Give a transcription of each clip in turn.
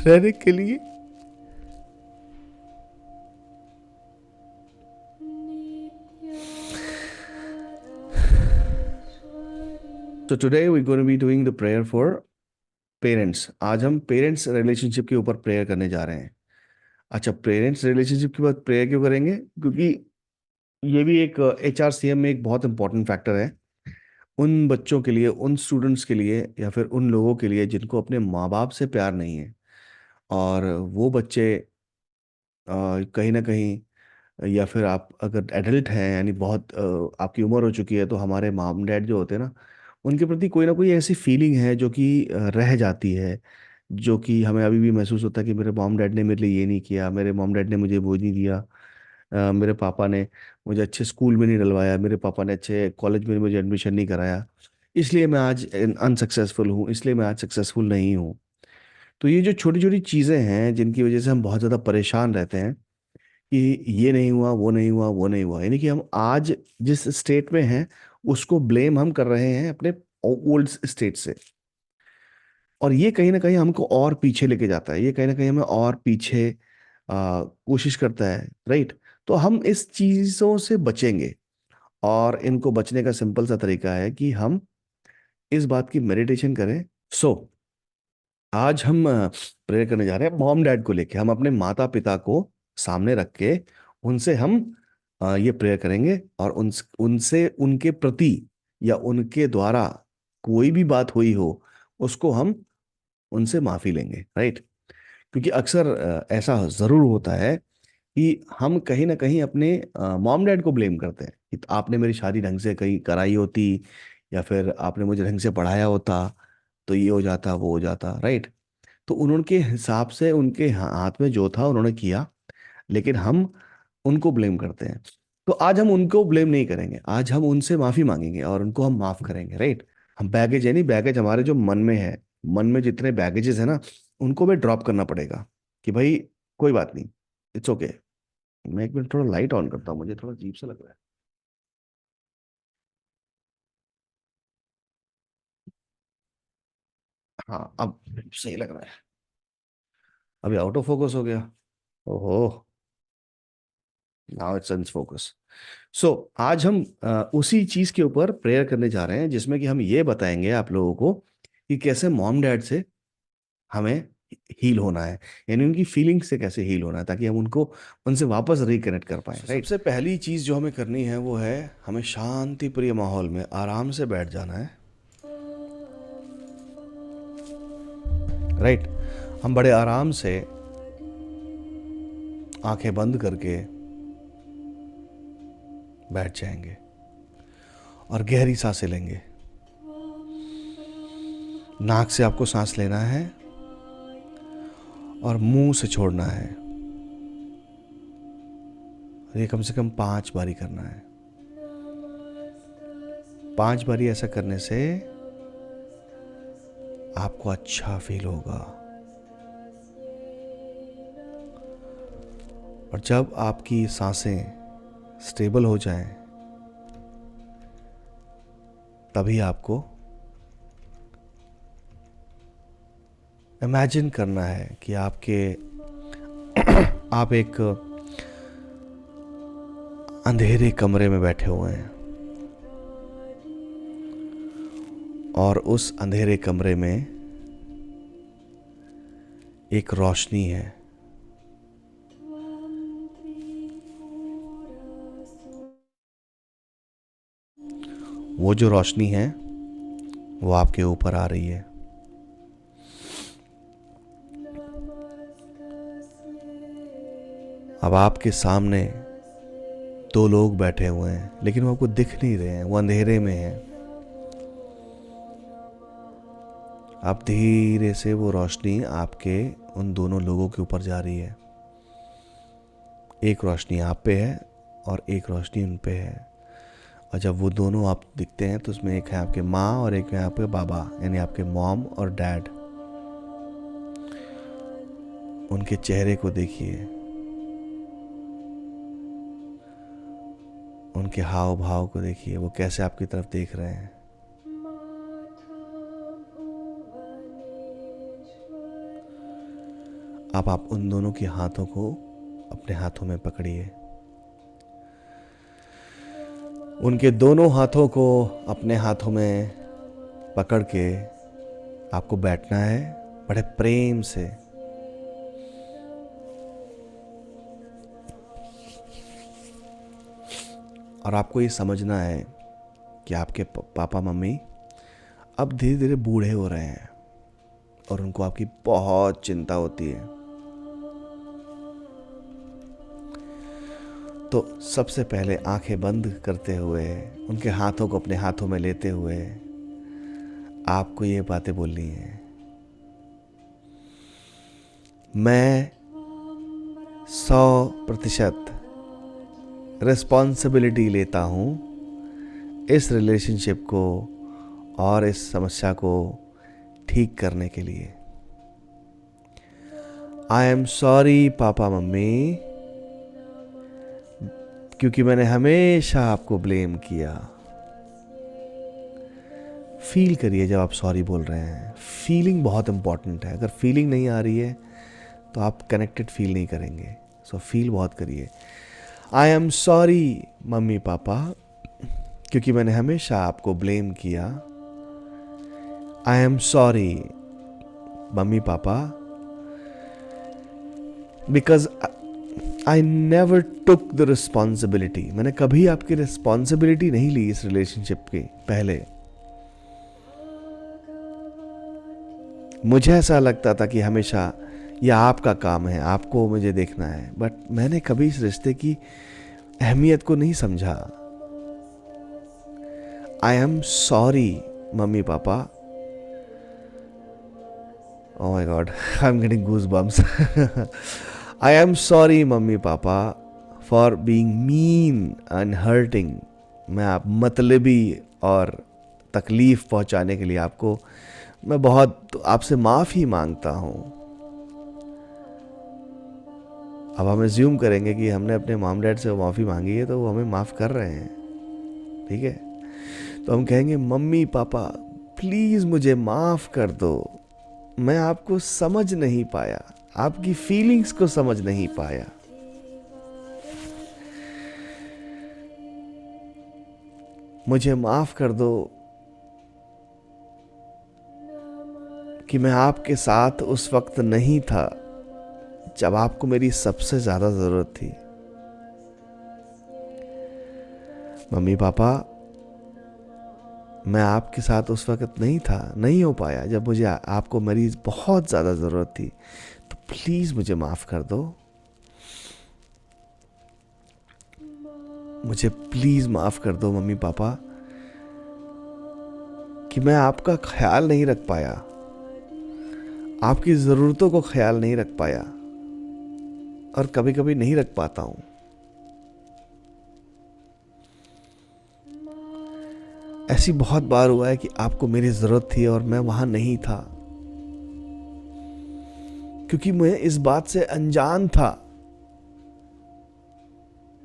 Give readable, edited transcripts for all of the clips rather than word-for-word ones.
रहने के लिए। तो today we gonna be doing the prayer for parents. आज हम पेरेंट्स रिलेशनशिप के ऊपर प्रेयर करने जा रहे हैं। अच्छा, पेरेंट्स रिलेशनशिप के बाद प्रेयर क्यों करेंगे? क्योंकि ये भी एक HRCM में एक बहुत इंपॉर्टेंट फैक्टर है उन बच्चों के लिए, उन स्टूडेंट्स के लिए, या फिर उन लोगों के लिए जिनको अपने माँ बाप से प्यार नहीं है। और वो बच्चे कहीं ना कहीं, या फिर आप अगर एडल्ट हैं, यानी बहुत आपकी उम्र हो चुकी है, तो हमारे मॉम डैड जो होते हैं ना, उनके प्रति कोई ना कोई ऐसी फीलिंग है जो कि रह जाती है। जो कि हमें अभी भी महसूस होता है कि मेरे मॉम डैड ने मेरे लिए ये नहीं किया, मेरे मॉम डैड ने मुझे वो नहीं दिया, मेरे पापा ने मुझे अच्छे स्कूल में नहीं डलवाया, मेरे पापा ने अच्छे कॉलेज में मुझे एडमिशन नहीं कराया, इसलिए मैं आज अनसक्सेसफुल हूँ, इसलिए मैं आज सक्सेसफुल नहीं हूँ। तो ये जो छोटी छोटी चीज़ें हैं जिनकी वजह से हम बहुत ज़्यादा परेशान रहते हैं कि ये नहीं हुआ, वो नहीं हुआ, वो नहीं हुआ, यानी कि हम आज जिस स्टेट में हैं उसको ब्लेम हम कर रहे हैं अपने ओल्ड स्टेट से। और ये कहीं ना कहीं हमको और पीछे लेके जाता है, ये कहीं ना कहीं हमें और पीछे कोशिश करता है, राइट? तो हम इस चीज़ों से बचेंगे, और इनको बचने का सिंपल सा तरीका है कि हम इस बात की मेडिटेशन करें। सो आज हम प्रेयर करने जा रहे हैं मॉम डैड को लेके। हम अपने माता पिता को सामने रख के उनसे हम ये प्रेयर करेंगे, और उनसे उनके प्रति या उनके द्वारा कोई भी बात हुई हो उसको हम उनसे माफी लेंगे, राइट? क्योंकि अक्सर ऐसा जरूर होता है कि हम कहीं ना कहीं अपने मॉम डैड को ब्लेम करते हैं कि आपने मेरी शादी ढंग से कहीं कराई होती, या फिर आपने मुझे ढंग से पढ़ाया होता, तो ये हो जाता, वो हो जाता, राइट? तो उन्होंने हिसाब से उनके हाथ में जो था उन्होंने किया, लेकिन हम उनको ब्लेम करते हैं। तो आज हम उनको ब्लेम नहीं करेंगे, आज हम उनसे माफी मांगेंगे और उनको हम माफ करेंगे, राइट? हम बैगेज, यानी बैगेज हमारे जो मन में है, मन में जितने बैगेजेस है ना, उनको भी ड्रॉप करना पड़ेगा कि भाई कोई बात नहीं, इट्स ओके। मैं एक मिनट थोड़ा लाइट ऑन करता हूँ, मुझे थोड़ा अजीब सा लग रहा है। हाँ, अब सही लग रहा है। अभी आउट ऑफ फोकस हो गया। ओहो, नाउ इट्स इन फोकस। सो आज हम उसी चीज के ऊपर प्रेयर करने जा रहे हैं, जिसमें कि हम ये बताएंगे आप लोगों को कि कैसे मॉम डैड से हमें हील होना है, यानी उनकी फीलिंग से कैसे हील होना है, ताकि हम उनको उनसे वापस रिकनेक्ट कर पाए, राइट? सबसे पहली चीज जो हमें करनी है वो है, हमें शांति प्रिय माहौल में आराम से बैठ जाना है, राइट? हम बड़े आराम से आंखें बंद करके बैठ जाएंगे और गहरी सांसें लेंगे। नाक से आपको सांस लेना है और मुंह से छोड़ना है। ये कम से कम 5 बारी करना है। 5 बारी ऐसा करने से आपको अच्छा फील होगा। और जब आपकी सांसें स्टेबल हो जाएं, तभी आपको इमेजिन करना है कि आप एक अंधेरे कमरे में बैठे हुए हैं, और उस अंधेरे कमरे में एक रोशनी है। वो जो रोशनी है वो आपके ऊपर आ रही है। अब आपके सामने 2 लोग बैठे हुए हैं, लेकिन वो आपको दिख नहीं रहे हैं, वो अंधेरे में हैं। अब धीरे से वो रोशनी आपके उन दोनों लोगों के ऊपर जा रही है। एक रोशनी आप पे है और एक रोशनी उन पे है। और जब वो दोनों आप दिखते हैं, तो उसमें एक है आपके माँ और एक है आपके बाबा, यानी आपके मॉम और डैड। उनके चेहरे को देखिए, उनके हाव भाव को देखिए, वो कैसे आपकी तरफ देख रहे हैं। अब आप उन दोनों के हाथों को अपने हाथों में पकड़िए। उनके दोनों हाथों को अपने हाथों में पकड़ के आपको बैठना है बड़े प्रेम से। और आपको ये समझना है कि आपके पापा मम्मी अब धीरे धीरे बूढ़े हो रहे हैं और उनको आपकी बहुत चिंता होती है। तो सबसे पहले आंखें बंद करते हुए, उनके हाथों को अपने हाथों में लेते हुए आपको ये बातें बोलनी है। मैं 100% रिस्पॉन्सिबिलिटी लेता हूँ इस रिलेशनशिप को और इस समस्या को ठीक करने के लिए। आई एम सॉरी पापा मम्मी, क्योंकि मैंने हमेशा आपको ब्लेम किया। फील करिए जब आप सॉरी बोल रहे हैं। फीलिंग बहुत इंपॉर्टेंट है। अगर फीलिंग नहीं आ रही है तो आप कनेक्टेड फील नहीं करेंगे। सो फील बहुत करिए। आई एम सॉरी मम्मी पापा, क्योंकि मैंने हमेशा आपको ब्लेम किया। आई एम सॉरी मम्मी पापा, because I never took the responsibility. मैंने कभी आपकी रिस्पॉन्सिबिलिटी नहीं ली इस रिलेशनशिप की। पहले मुझे ऐसा लगता था कि हमेशा यह आपका काम है, आपको मुझे देखना है, बट मैंने कभी इस रिश्ते की अहमियत को नहीं समझा। आई am sorry mummy papa. Oh my god, I am getting goose bumps. I am sorry mummy papa for being mean and hurting. मैं आप मतलबी और तकलीफ पहुंचाने के लिए आपको मैं बहुत आपसे माफ़ी मांगता हूँ। अब हम एज्यूम करेंगे कि हमने अपने मॉम डैड से माफ़ी मांगी है तो वो हमें माफ़ कर रहे हैं, ठीक है। तो हम कहेंगे मम्मी पापा प्लीज़ मुझे माफ़ कर दो, मैं आपको समझ नहीं पाया, आपकी फीलिंग्स को समझ नहीं पाया। मुझे माफ़ कर दो कि मैं आपके साथ उस वक्त नहीं था जब आपको मेरी सबसे ज़्यादा ज़रूरत थी। मम्मी पापा मैं आपके साथ उस वक्त नहीं था, नहीं हो पाया जब मुझे आपको मेरी बहुत ज़्यादा ज़रूरत थी, तो प्लीज़ मुझे माफ़ कर दो। मुझे प्लीज़ माफ़ कर दो मम्मी पापा कि मैं आपका ख्याल नहीं रख पाया, आपकी ज़रूरतों को ख्याल नहीं रख पाया और कभी कभी नहीं रख पाता हूँ। ऐसी बहुत बार हुआ है कि आपको मेरी ज़रूरत थी और मैं वहाँ नहीं था, क्योंकि मैं इस बात से अनजान था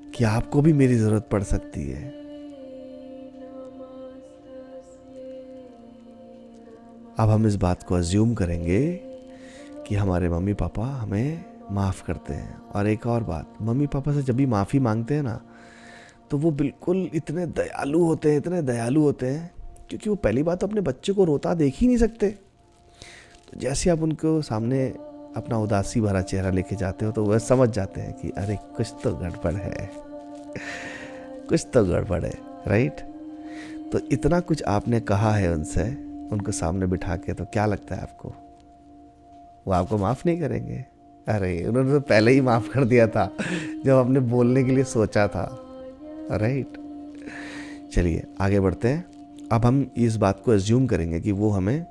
कि आपको भी मेरी ज़रूरत पड़ सकती है। अब हम इस बात को अज्यूम करेंगे कि हमारे मम्मी पापा हमें माफ़ करते हैं। और एक और बात, मम्मी पापा से जब भी माफ़ी मांगते हैं ना, तो वो बिल्कुल इतने दयालु होते हैं, इतने दयालु होते हैं, क्योंकि वो पहली बात तो अपने बच्चे को रोता देख ही नहीं सकते। तो जैसे आप उनको सामने अपना उदासी भरा चेहरा लेके जाते हो तो वह समझ जाते हैं कि अरे कुछ तो गड़बड़ है, कुछ तो गड़बड़ है, राइट। तो इतना कुछ आपने कहा है उनसे, उनको सामने बिठा के, तो क्या लगता है आपको वो आपको माफ़ नहीं करेंगे? अरे उन्होंने तो पहले ही माफ़ कर दिया था जब आपने बोलने के लिए सोचा था, राइट। चलिए आगे बढ़ते हैं। अब हम इस बात को एज्यूम करेंगे कि वो हमें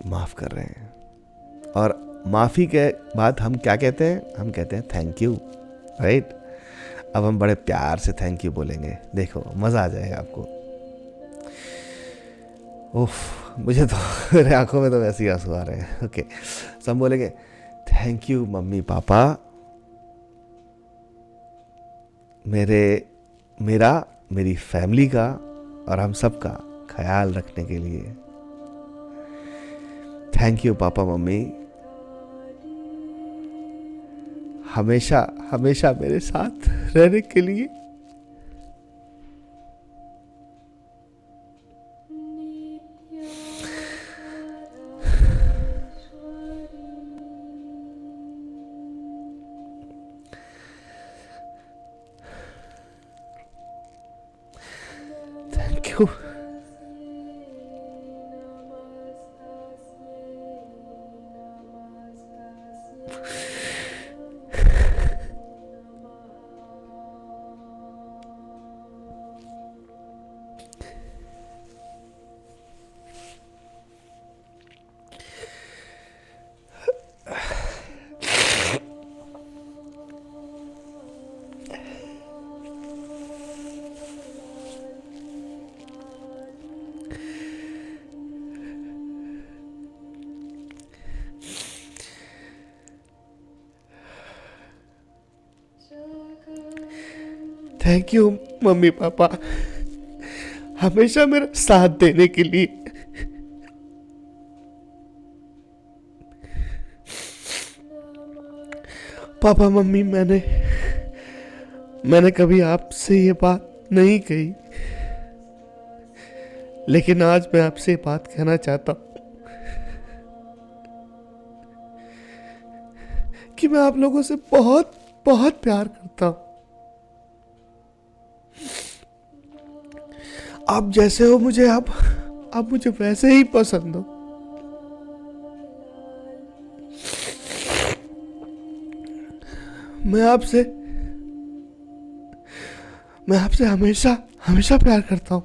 माफ़ कर रहे हैं, और माफ़ी के बाद हम क्या कहते हैं? हम कहते हैं थैंक यू, राइट। अब हम बड़े प्यार से थैंक यू बोलेंगे, देखो मज़ा आ जाएगा आपको। उफ, मुझे तो मेरे आंखों में तो वैसे ही आंसू आ रहे हैं। ओके, सो हम बोलेंगे थैंक यू मम्मी पापा मेरी फैमिली का और हम सब का ख्याल रखने के लिए। थैंक यू पापा मम्मी हमेशा हमेशा मेरे साथ रहने के लिए। Thank you. Thank you mummy papa, हमेशा मेरा साथ देने के लिए। पापा मम्मी, मैंने कभी आपसे ये बात नहीं कही, लेकिन आज मैं आपसे ये बात कहना चाहता हूँ कि मैं आप लोगों से बहुत बहुत प्यार करता हूँ। आप जैसे हो मुझे, आप मुझे वैसे ही पसंद हो। मैं आपसे मैं आपसे हमेशा हमेशा प्यार करता हूँ।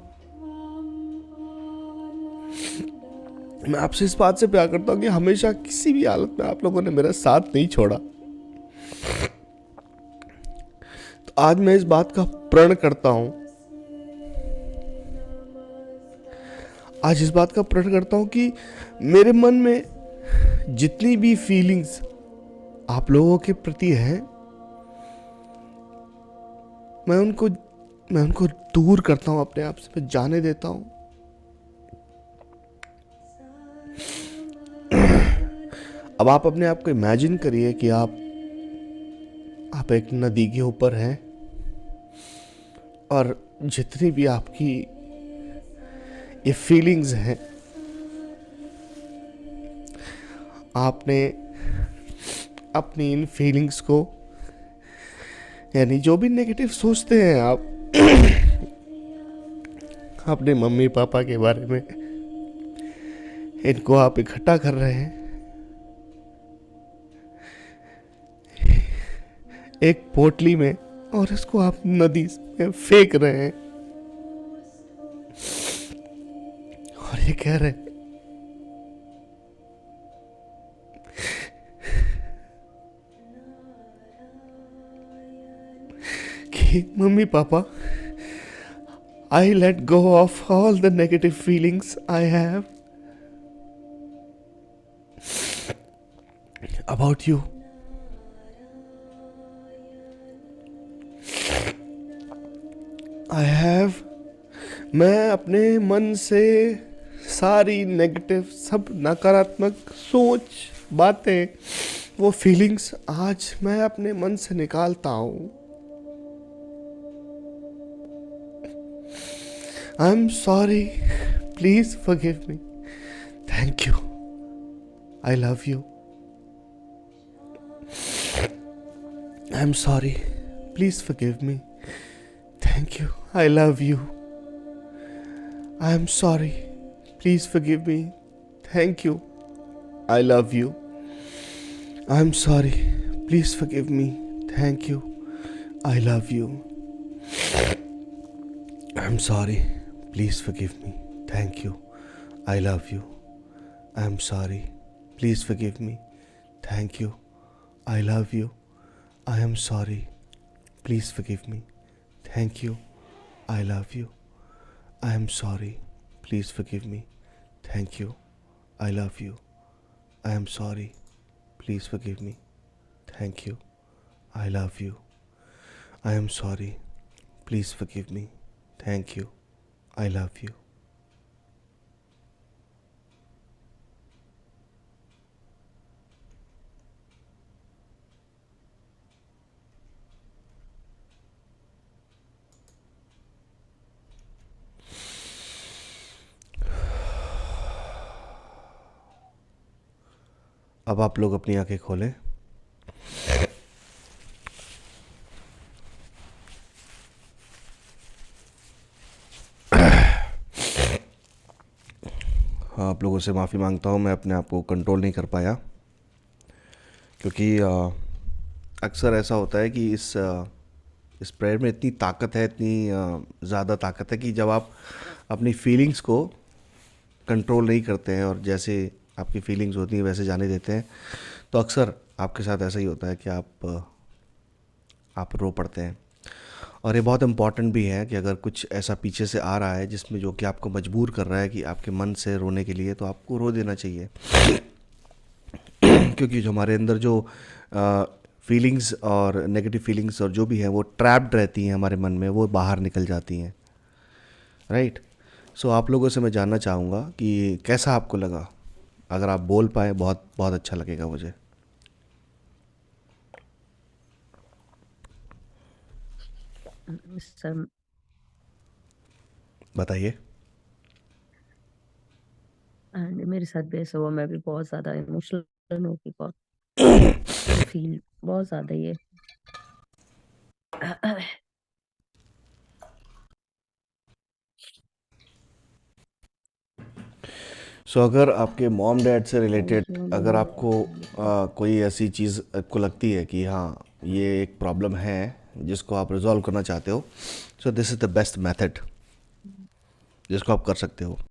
मैं आपसे इस बात से प्यार करता हूँ कि हमेशा किसी भी हालत में आप लोगों ने मेरा साथ नहीं छोड़ा। तो आज मैं इस बात का प्रण करता हूँ, आज इस बात का प्रण करता हूँ कि मेरे मन में जितनी भी फीलिंग्स आप लोगों के प्रति है, मैं उनको दूर करता हूँ अपने आप से, मैं जाने देता हूँ। अब आप अपने आप को इमेजिन करिए कि आप एक नदी के ऊपर हैं और जितनी भी आपकी ये फीलिंग्स हैं, आपने अपनी इन फीलिंग्स को, यानी जो भी नेगेटिव सोचते हैं आप अपने मम्मी पापा के बारे में, इनको आप इकट्ठा कर रहे हैं एक पोटली में और इसको आप नदी में फेंक रहे हैं और ये कह रहे हैं कि mummy papa, I let go of all the negative feelings I have about you. मैं अपने मन से सारी नेगेटिव, सब नकारात्मक सोच, बातें, वो फीलिंग्स आज मैं अपने मन से निकालता हूँ। I'm sorry. Please forgive me. Thank you. I love you. I'm sorry. Please forgive me. Thank you. I love you. I'm sorry. Please forgive me. Thank you. I love you. I'm sorry. Please forgive me. Thank you. I love you. I'm sorry. Please forgive me. Thank you. I love you. I'm sorry. Please forgive me. Thank you. I love you. I am sorry. Please forgive me. Thank you. I love you. I am sorry. Please forgive me. Thank you. I love you. I am sorry. Please forgive me. Thank you. I love you. I am sorry. Please forgive me. Thank you. I love you. अब आप लोग अपनी आंखें खोलें। हाँ, आप लोगों से माफ़ी मांगता हूँ, मैं अपने आप को कंट्रोल नहीं कर पाया, क्योंकि अक्सर ऐसा होता है कि इस प्रेयर में इतनी ताकत है, इतनी ज़्यादा ताकत है कि जब आप अपनी फीलिंग्स को कंट्रोल नहीं करते हैं और जैसे आपकी फीलिंग्स होती हैं वैसे जाने देते हैं, तो अक्सर आपके साथ ऐसा ही होता है कि आप रो पड़ते हैं। और ये बहुत इम्पॉर्टेंट भी है कि अगर कुछ ऐसा पीछे से आ रहा है जिसमें जो कि आपको मजबूर कर रहा है कि आपके मन से रोने के लिए, तो आपको रो देना चाहिए। क्योंकि जो हमारे अंदर जो फीलिंग्स और नेगेटिव फीलिंग्स और जो भी है वो ट्रैप्ड रहती हैं हमारे मन में, वो बाहर निकल जाती हैं। राइट। सो आप लोगों से मैं जानना चाहूँगा कि कैसा आपको लगा। अगर आप बोल पाए बहुत बहुत अच्छा लगेगा मुझे। सर, बताइए। एंड मेरे साथ भी ऐसा हुआ। मैं भी बहुत ज्यादा इमोशनल हो गई। बहुत आई फील बहुत ज्यादा ये। सो अगर आपके मॉम डैड से रिलेटेड अगर इमोशनल। आपको कोई ऐसी चीज़ आपको लगती है कि हाँ, ये एक प्रॉब्लम है जिसको आप रिजॉल्व करना चाहते हो, so this is the best method जिसको आप कर सकते हो।